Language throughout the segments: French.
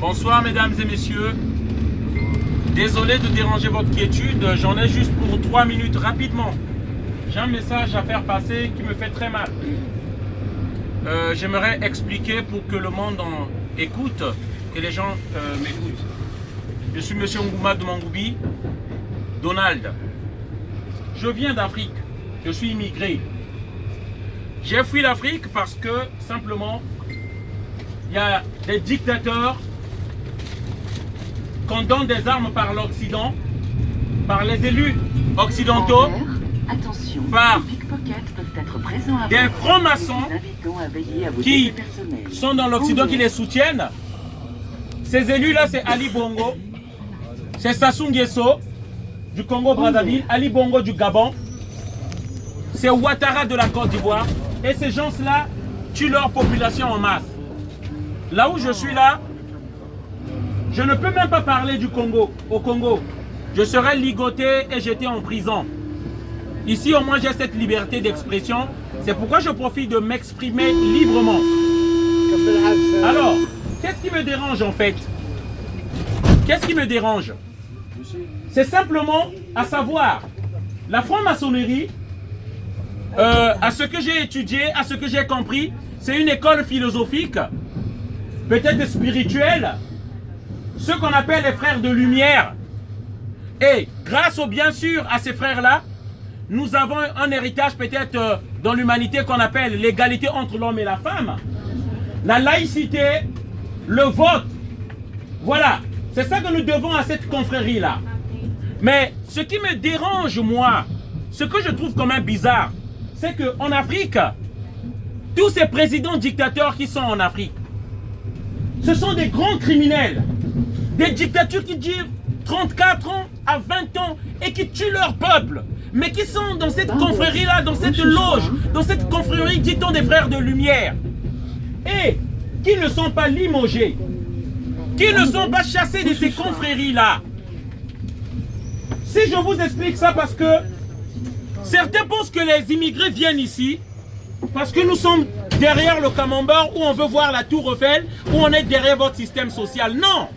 Bonsoir mesdames et messieurs. Désolé de déranger votre quiétude, j'en ai juste pour 3 minutes rapidement. J'ai un message à faire passer qui me fait très mal. J'aimerais expliquer pour que le monde écoute, que les gens m'écoutent. Je suis monsieur Ngouma de Mangoubi, Donald. Je viens d'Afrique, je suis immigré. J'ai fui l'Afrique parce que simplement, il y a des dictateurs qu'on donne des armes par l'Occident, par les élus occidentaux, par des francs-maçons qui sont dans l'Occident, qui les soutiennent. Ces élus-là, c'est Ali Bongo, c'est Sassou Nguesso du Congo-Brazzaville, Ali Bongo du Gabon, c'est Ouattara de la Côte d'Ivoire, et ces gens-là tuent leur population en masse. Là où je suis là, je ne peux même pas parler du Congo. Au Congo, je serais ligoté et jeté en prison. Ici, au moins, j'ai cette liberté d'expression. C'est pourquoi je profite de m'exprimer librement. Alors, qu'est-ce qui me dérange en fait? Qu'est-ce qui me dérange? C'est simplement à savoir, la franc-maçonnerie, à ce que j'ai étudié, à ce que j'ai compris, c'est une école philosophique, peut-être spirituelle, ce qu'on appelle les frères de lumière. Et grâce bien sûr à ces frères-là, nous avons un héritage peut-être dans l'humanité qu'on appelle l'égalité entre l'homme et la femme, la laïcité, le vote. Voilà, c'est ça que nous devons à cette confrérie-là. Mais ce qui me dérange, moi, ce que je trouve quand même bizarre, c'est qu'en Afrique, tous ces présidents dictateurs qui sont en Afrique, ce sont des grands criminels, des dictatures qui durent 34 ans à 20 ans et qui tuent leur peuple, mais qui sont dans cette confrérie-là, dans cette loge, dans cette confrérie, dit-on, des frères de lumière, et qui ne sont pas limogés, qui ne sont pas chassés de ces confréries-là. Si je vous explique ça, parce que certains pensent que les immigrés viennent ici parce que nous sommes derrière le camembert où on veut voir la tour Eiffel, où on est derrière votre système social. Non!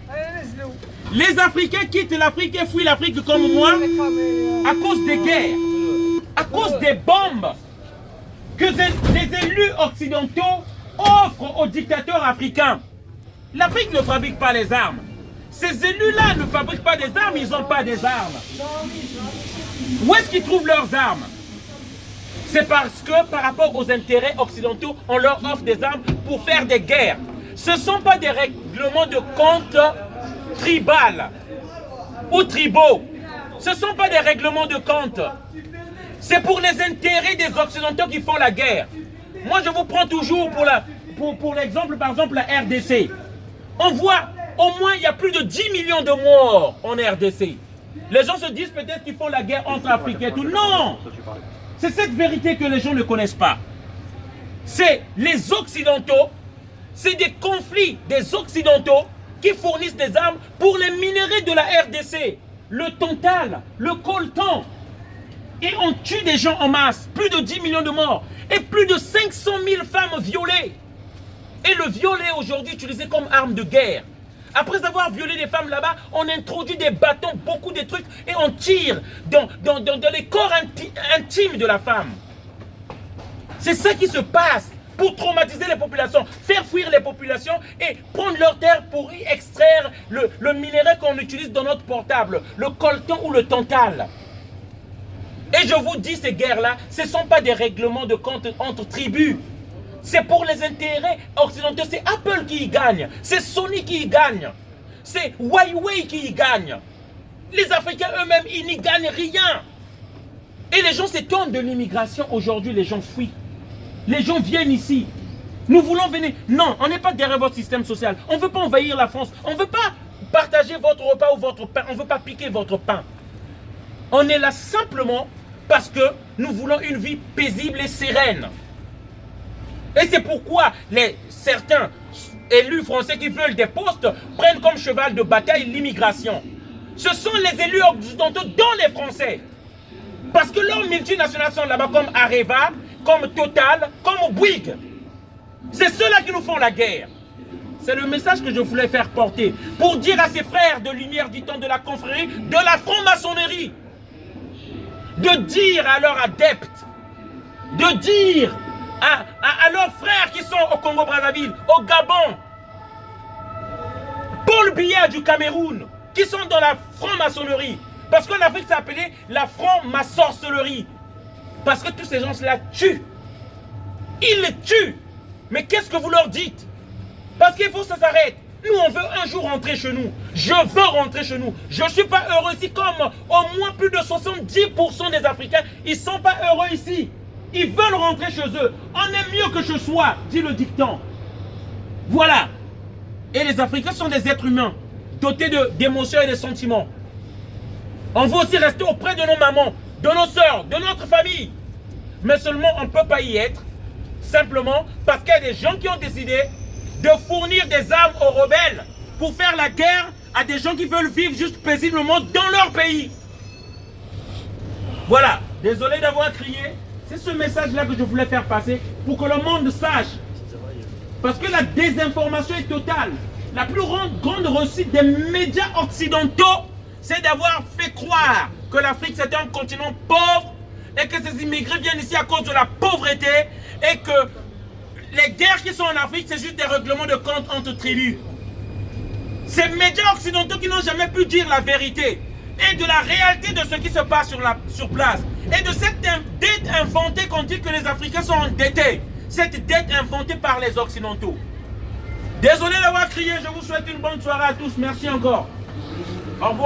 Les Africains quittent l'Afrique et fuient l'Afrique comme moi à cause des guerres, à cause des bombes que les élus occidentaux offrent aux dictateurs africains. L'Afrique ne fabrique pas les armes. Ces élus-là ne fabriquent pas des armes, ils n'ont pas des armes. Où est-ce qu'ils trouvent leurs armes? C'est parce que par rapport aux intérêts occidentaux, on leur offre des armes pour faire des guerres. Ce ne sont pas des règlements de compte tribal ou tribaux. Ce ne sont pas des règlements de compte. C'est pour les intérêts des occidentaux qui font la guerre. Moi, je vous prends toujours pour l'exemple, par exemple, la RDC. On voit, au moins, il y a plus de 10 millions de morts en RDC. Les gens se disent peut-être qu'ils font la guerre entre Africains et tout. Non! C'est cette vérité que les gens ne connaissent pas. C'est les Occidentaux, c'est des conflits des Occidentaux qui fournissent des armes pour les minéraux de la RDC, le tantal, le coltan. Et on tue des gens en masse, plus de 10 millions de morts, et plus de 500 000 femmes violées. Et le violet aujourd'hui utilisé comme arme de guerre. Après avoir violé des femmes là-bas, on introduit des bâtons, beaucoup de trucs, et on tire dans les corps intimes de la femme. C'est ça qui se passe pour traumatiser les populations, faire fuir les populations et prendre leurs terres pour y extraire le minerai qu'on utilise dans notre portable, le coltan ou le tantal. Et je vous dis, ces guerres-là, ce ne sont pas des règlements de compte entre tribus. C'est pour les intérêts occidentaux. C'est Apple qui y gagne. C'est Sony qui y gagne. C'est Huawei qui y gagne. Les Africains eux-mêmes, ils n'y gagnent rien. Et les gens s'étonnent de l'immigration. Aujourd'hui, les gens fuient. Les gens viennent ici. Nous voulons venir. Non, on n'est pas derrière votre système social. On ne veut pas envahir la France. On ne veut pas partager votre repas ou votre pain. On ne veut pas piquer votre pain. On est là simplement parce que nous voulons une vie paisible et sereine. Et c'est pourquoi certains élus français qui veulent des postes prennent comme cheval de bataille l'immigration. Ce sont les élus occidentaux, dont les Français. Parce que leurs multinationales sont là-bas comme Areva, comme Total, comme Bouygues. C'est ceux-là qui nous font la guerre. C'est le message que je voulais faire porter. Pour dire à ses frères de lumière du temps de la confrérie, de la franc-maçonnerie, de dire à leurs adeptes, de dire à leurs frères qui sont au Congo-Brazzaville, au Gabon, Paul Biya du Cameroun, qui sont dans la franc-maçonnerie. Parce qu'en Afrique, c'est appelé la franc-maçorcellerie. Parce que tous ces gens-là tuent. Ils les tuent. Mais qu'est-ce que vous leur dites? Parce qu'il faut que ça s'arrête. Nous, on veut un jour rentrer chez nous. Je veux rentrer chez nous. Je ne suis pas heureux ici comme au moins plus de 70% des Africains. Ils ne sont pas heureux ici. Ils veulent rentrer chez eux. On est mieux que je sois, dit le dicton. Voilà. Et les Africains sont des êtres humains, dotés d'émotions et de sentiments. On veut aussi rester auprès de nos mamans, de nos sœurs, de notre famille. Mais seulement on ne peut pas y être, simplement parce qu'il y a des gens qui ont décidé de fournir des armes aux rebelles pour faire la guerre à des gens qui veulent vivre juste paisiblement dans leur pays. Voilà, désolé d'avoir crié. C'est ce message-là que je voulais faire passer pour que le monde sache. Parce que la désinformation est totale. La plus grande réussite des médias occidentaux, c'est d'avoir fait croire que l'Afrique c'était un continent pauvre et que ces immigrés viennent ici à cause de la pauvreté et que les guerres qui sont en Afrique, c'est juste des règlements de compte entre tribus. Ces médias occidentaux qui n'ont jamais pu dire la vérité et de la réalité de ce qui se passe sur place. Et de cette dette inventée qu'on dit que les Africains sont endettés. Cette dette inventée par les Occidentaux. Désolé d'avoir crié, je vous souhaite une bonne soirée à tous. Merci encore. Au revoir.